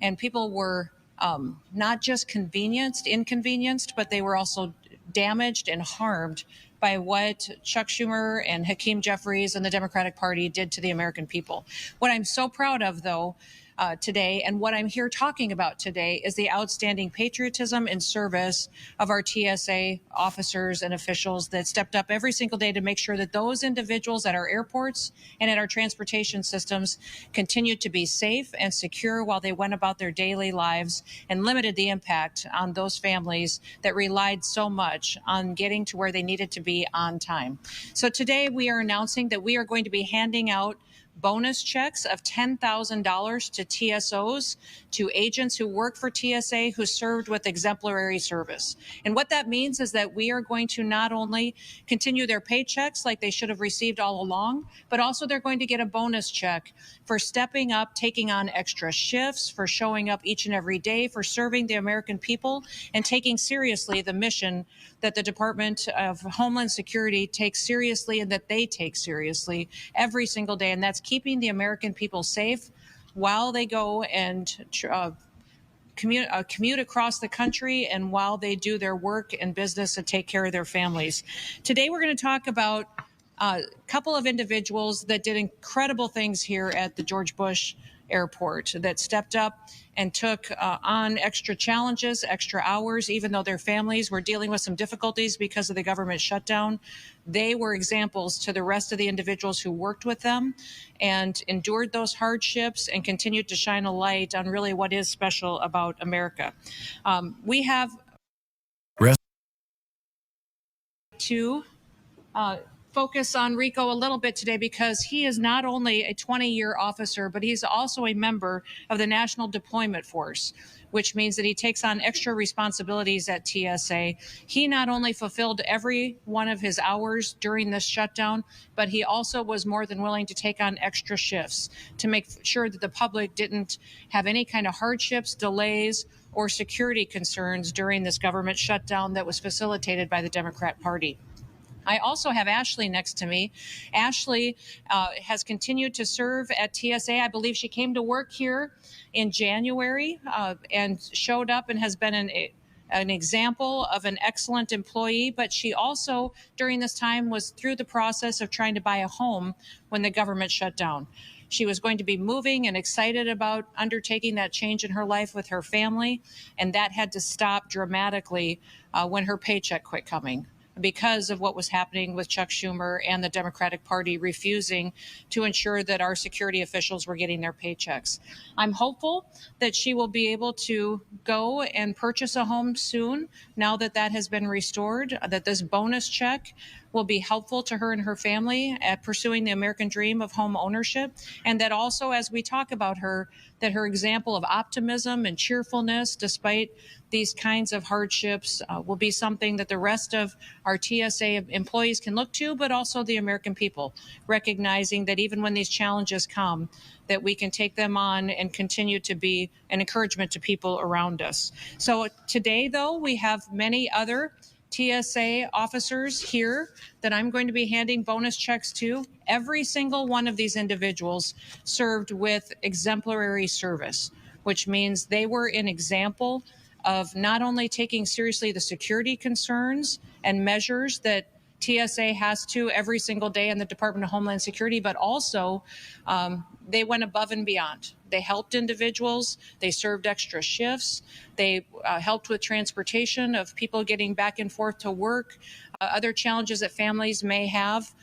and people were not just inconvenienced, but they were also damaged and harmed by what Chuck Schumer and Hakeem Jeffries and the Democratic Party did to the American people. What I'm so proud of, though, today, and what I'm here talking about today, is the outstanding patriotism and service of our TSA officers and officials that stepped up every single day to make sure that those individuals at our airports and at our transportation systems continued to be safe and secure while they went about their daily lives, and limited the impact on those families that relied so much on getting to where they needed to be on time. So today we are announcing that we are going to be handing out bonus checks of $10,000 to TSOs, to agents who work for TSA who served with exemplary service. And what that means is that we are going to not only continue their paychecks like they should have received all along, but also they're going to get a bonus check for stepping up, taking on extra shifts, for showing up each and every day, for serving the American people, and taking seriously the mission that the Department of Homeland Security takes seriously and that they take seriously every single day. And that's keeping the American people safe while they go and commute across the country and while they do their work and business and take care of their families. Today, we're going to talk about a couple of individuals that did incredible things here at the George Bush Airport, that stepped up and took on extra challenges, extra hours, even though their families were dealing with some difficulties because of the government shutdown. They were examples to the rest of the individuals who worked with them and endured those hardships and continued to shine a light on really what is special about America. We have to focus on Rico a little bit today, because he is not only a 20-year officer, but he's also a member of the National Deployment Force, which means that he takes on extra responsibilities at TSA. He not only fulfilled every one of his hours during this shutdown, but he also was more than willing to take on extra shifts to make sure that the public didn't have any kind of hardships, delays, or security concerns during this government shutdown that was facilitated by the Democrat Party. I also have Ashley next to me. Ashley has continued to serve at TSA. I believe she came to work here in January and showed up and has been an example of an excellent employee. But she also, during this time, was through the process of trying to buy a home when the government shut down. She was going to be moving and excited about undertaking that change in her life with her family, and that had to stop dramatically when her paycheck quit coming, because of what was happening with Chuck Schumer and the Democratic Party refusing to ensure that our security officials were getting their paychecks. I'm hopeful that she will be able to go and purchase a home soon, now that that has been restored, that this bonus check will be helpful to her and her family at pursuing the American dream of home ownership. And that also, as we talk about her, that her example of optimism and cheerfulness despite these kinds of hardships will be something that the rest of our TSA employees can look to, but also the American people, recognizing that even when these challenges come, that we can take them on and continue to be an encouragement to people around us. So today, though, we have many other TSA officers here that I'm going to be handing bonus checks to. Every single one of these individuals served with exemplary service, which means they were an example of not only taking seriously the security concerns and measures that TSA has to every single day in the Department of Homeland Security, but also they went above and beyond. They helped individuals. They served extra shifts. They helped with transportation of people getting back and forth to work, other challenges that families may have.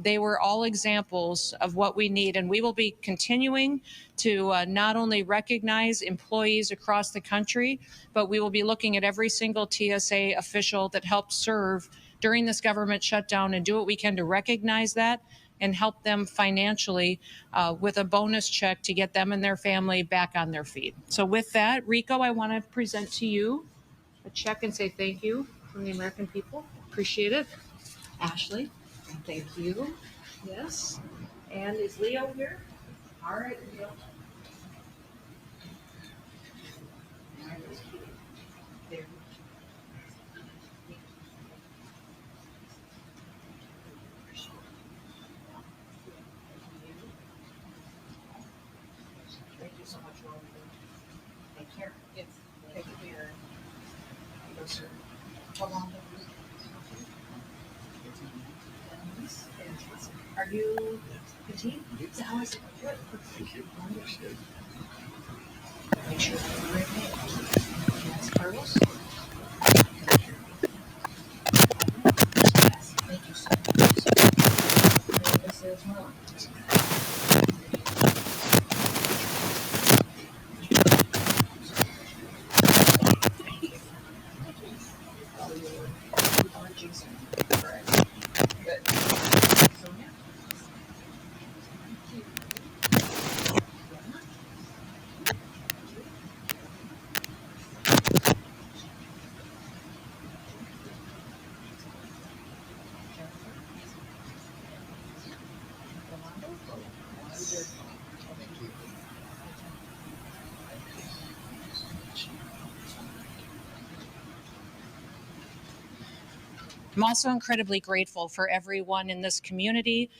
They were all examples of what we need, and we will be continuing to not only recognize employees across the country, but we will be looking at every single TSA official that helped serve during this government shutdown and do what we can to recognize that and help them financially with a bonus check to get them and their family back on their feet. So with that, Rico, I want to present to you a check and say thank you from the American people. Appreciate it. Ashley, thank you. Yes. And is Leo here? All right, Leo. There. Thank you so much, Robert. Yes. Thank you. How long are you fatigued? How is it? Good. Thank you. Make sure you're right. Yes, Carlos. Yes. Thank you so much. This is more. Good. So, yeah. I'm also incredibly grateful for everyone in this community,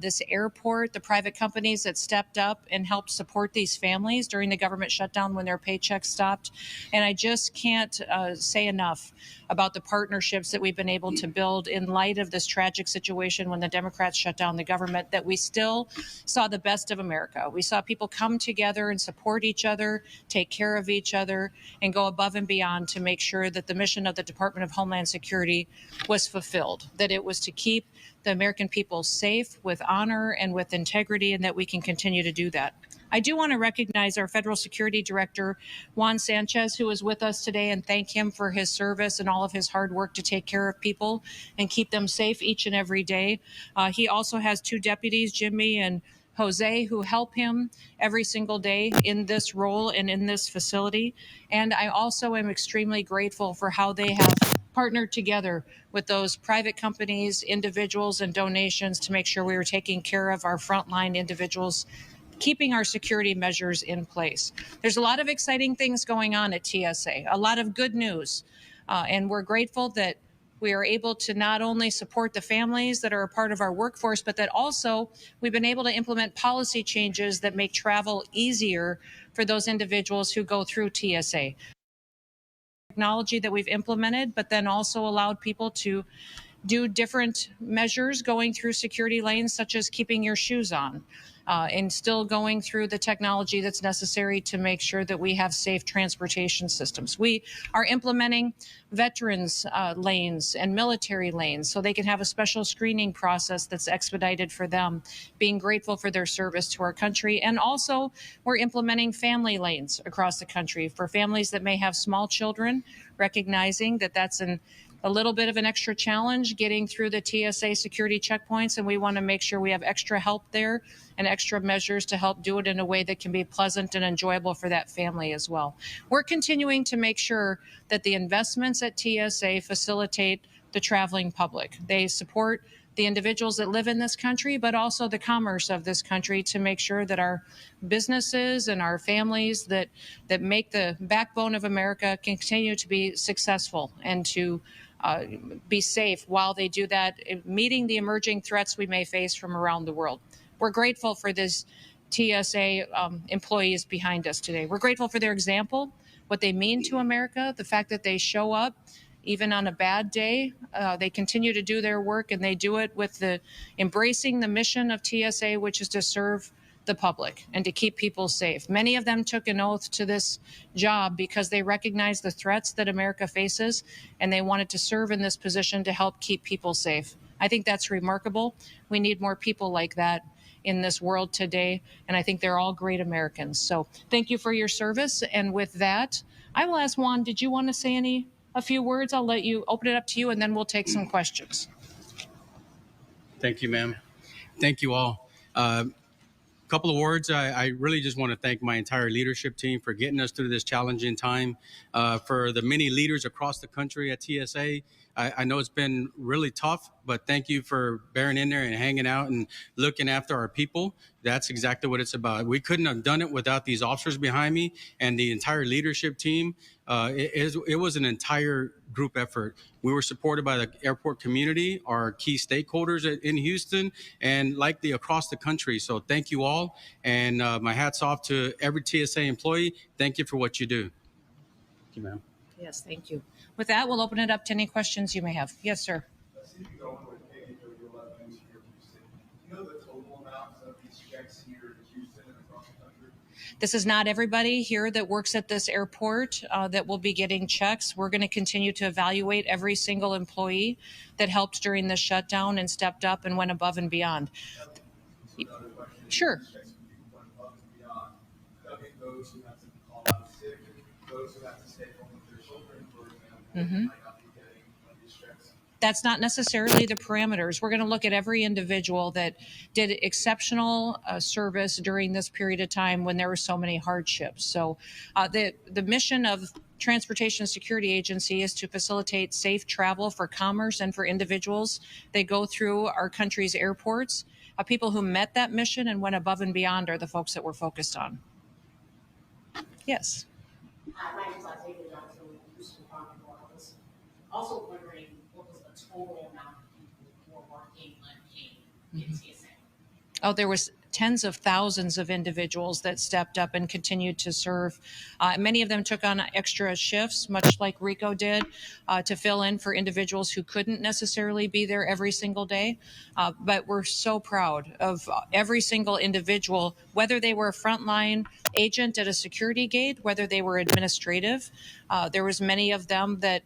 this airport, the private companies that stepped up and helped support these families during the government shutdown when their paychecks stopped. And I just can't say enough about the partnerships that we've been able to build in light of this tragic situation when the Democrats shut down the government, that we still saw the best of America. We saw people come together and support each other, take care of each other, and go above and beyond to make sure that the mission of the Department of Homeland Security was fulfilled, that it was to keep the American people safe with honor and with integrity, and that we can continue to do that. I do want to recognize our Federal Security Director, Juan Sanchez, who is with us today, and thank him for his service and all of his hard work to take care of people and keep them safe each and every day. He also has two deputies, Jimmy and Jose, who help him every single day in this role and in this facility. And I also am extremely grateful for how they have partnered together with those private companies, individuals, and donations to make sure we were taking care of our frontline individuals, keeping our security measures in place. There's a lot of exciting things going on at TSA, a lot of good news. And we're grateful that we are able to not only support the families that are a part of our workforce, but that also we've been able to implement policy changes that make travel easier for those individuals who go through TSA. Technology that we've implemented, but then also allowed people to do different measures going through security lanes, such as keeping your shoes on, and still going through the technology that's necessary to make sure that we have safe transportation systems. We are implementing veterans lanes and military lanes so they can have a special screening process that's expedited for them, being grateful for their service to our country. And also, we're implementing family lanes across the country for families that may have small children, recognizing that that's a little bit of an extra challenge getting through the TSA security checkpoints, and we want to make sure we have extra help there and extra measures to help do it in a way that can be pleasant and enjoyable for that family as well. We're continuing to make sure that the investments at TSA facilitate the traveling public. They support the individuals that live in this country, but also the commerce of this country, to make sure that our businesses and our families that make the backbone of America continue to be successful and to be safe while they do that, meeting the emerging threats we may face from around the world. We're grateful for this TSA employees behind us today. We're grateful for their example, what they mean to America, the fact that they show up even on a bad day. They continue to do their work, and they do it with the embracing the mission of TSA, which is to serve the public and to keep people safe. Many of them took an oath to this job because they recognize the threats that America faces, and they wanted to serve in this position to help keep people safe. I think that's remarkable. We need more people like that in this world today, and I think they're all great Americans. So thank you for your service. And with that, I will ask Juan, did you want to say a few words? I'll let you open it up to you, and then we'll take some questions. Thank you, ma'am. Thank you all. Couple of words. I really just want to thank my entire leadership team for getting us through this challenging time. For the many leaders across the country at TSA, I know it's been really tough, but thank you for bearing in there and hanging out and looking after our people. That's exactly what it's about. We couldn't have done it without these officers behind me and the entire leadership team. It was an entire group effort. We were supported by the airport community, our key stakeholders in Houston, and likely across the country. So thank you all. And my hat's off to every TSA employee. Thank you for what you do. you, ma'am. Yes, thank you. With that, we'll open it up to any questions you may have. Yes, sir. This is not everybody here that works at this airport that will be getting checks. We're going to continue to evaluate every single employee that helped during the shutdown and stepped up and went above and beyond. Sure. Mm-hmm. That's not necessarily the parameters. We're going to look at every individual that did exceptional service during this period of time when there were so many hardships. So the mission of Transportation Security Agency is to facilitate safe travel for commerce and for individuals. They go through our country's airports. People who met that mission and went above and beyond are the folks that we're focused on. Yes. My name is Isaiah Johnson with Houston County Office. Also wondering what was the total amount of people who were working unpaid in TSA? Oh, there was tens of thousands of individuals that stepped up and continued to serve. Many of them took on extra shifts, much like Rico did, to fill in for individuals who couldn't necessarily be there every single day. But we're so proud of every single individual, whether they were a frontline agent at a security gate, whether they were administrative. There was many of them that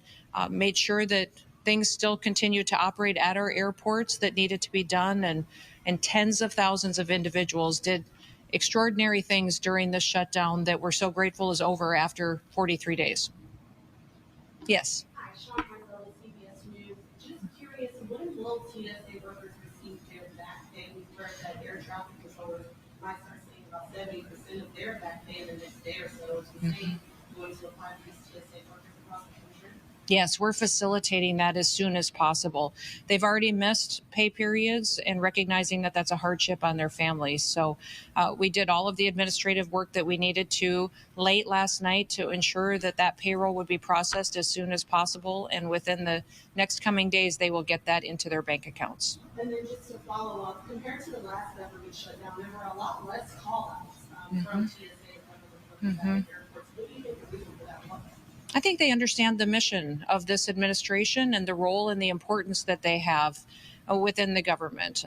made sure that things still continued to operate at our airports that needed to be done, and tens of thousands of individuals did extraordinary things during this shutdown that we're so grateful is over after 43 days. Yes. Hi, Sean Michael with CBS News. Just curious, when will TSA workers receive their back pay? We've heard that air traffic controllers might start seeing about 70% of their back pay in the next day or so. Is the state going to apply for these TSA workers across the country? Yes, we're facilitating that as soon as possible. They've already missed pay periods and recognizing that that's a hardship on their families. So we did all of the administrative work that we needed to late last night to ensure that that payroll would be processed as soon as possible. And within the next coming days, they will get that into their bank accounts. And then just to follow up, compared to the last government shutdown, there were a lot less call-outs from TSA and from the airports. What do you think the reason for that was? I think they understand the mission of this administration and the role and the importance that they have within the government.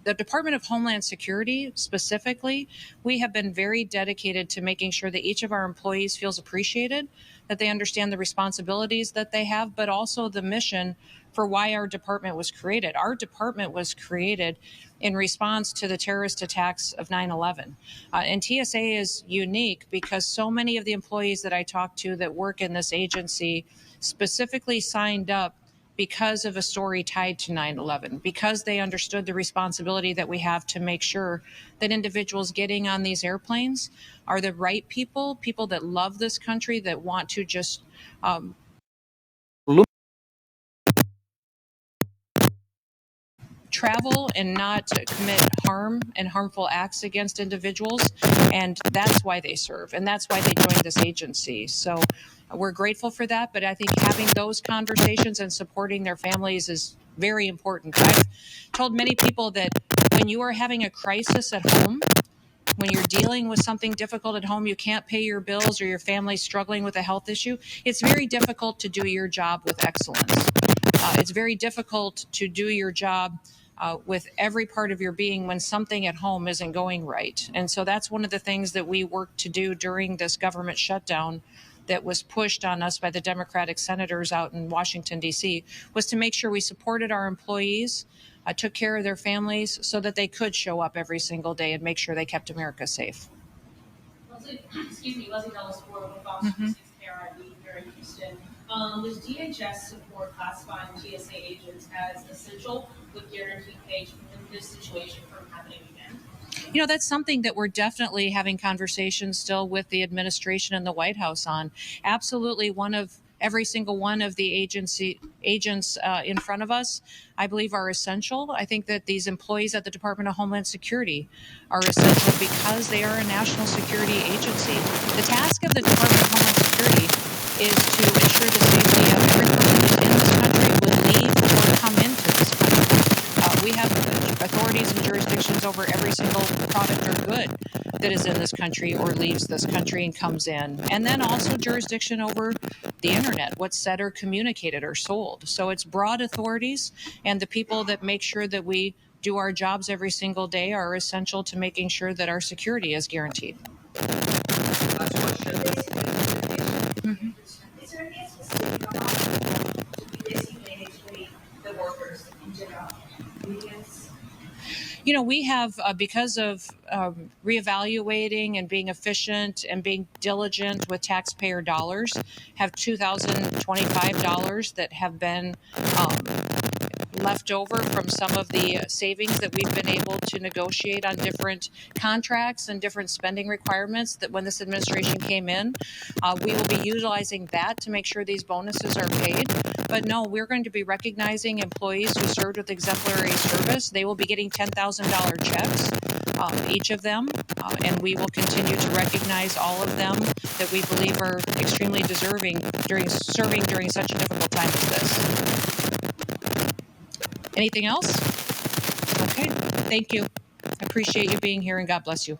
The Department of Homeland Security, specifically, we have been very dedicated to making sure that each of our employees feels appreciated, that they understand the responsibilities that they have, but also the mission for why our department was created. Our department was created in response to the terrorist attacks of 9/11. And TSA is unique because so many of the employees that I talked to that work in this agency specifically signed up because of a story tied to 9/11, because they understood the responsibility that we have to make sure that individuals getting on these airplanes are the right people, people that love this country, that want to just travel and not commit harm and harmful acts against individuals. And that's why they serve. And that's why they joined this agency. So we're grateful for that. But I think having those conversations and supporting their families is very important. I've told many people that when you are having a crisis at home, when you're dealing with something difficult at home, you can't pay your bills or your family's struggling with a health issue, it's very difficult to do your job with excellence. It's very difficult to do your job with every part of your being when something at home isn't going right. And so that's one of the things that we worked to do during this government shutdown that was pushed on us by the Democratic senators out in Washington, D.C., was to make sure we supported our employees, took care of their families so that they could show up every single day and make sure they kept America safe. Leslie Dallas Ford with Fox 6 KRIB here in Houston. Does DHS support classifying TSA agents as essential with guaranteed pay to prevent this situation from happening again? You know, that's something that we're definitely having conversations still with the administration and the White House on. Absolutely, every single one of the agents in front of us, I believe, are essential. I think that these employees at the Department of Homeland Security are essential because they are a national security agency. The task of the Department of Homeland Security is to ensure the safety of every person who's in this country, will leave or come into this country. We have authorities and jurisdictions over every single product or good. that is in this country or leaves this country and comes in. And then also jurisdiction over the internet, what's said or communicated or sold. So it's broad authorities, and the people that make sure that we do our jobs every single day are essential to making sure that our security is guaranteed. Last question. Mhm. Is there any specific amount to be designated to the workers in general? Unions? You know, we have, because of reevaluating and being efficient and being diligent with taxpayer dollars, have $2,025 that have been left over from some of the savings that we've been able to negotiate on different contracts and different spending requirements that when this administration came in. We will be utilizing that to make sure these bonuses are paid. But no, we're going to be recognizing employees who served with exemplary service. They will be getting $10,000 checks, each of them, and we will continue to recognize all of them that we believe are extremely deserving during serving during such a difficult time as this. Anything else? Okay, thank you. I appreciate you being here, and God bless you.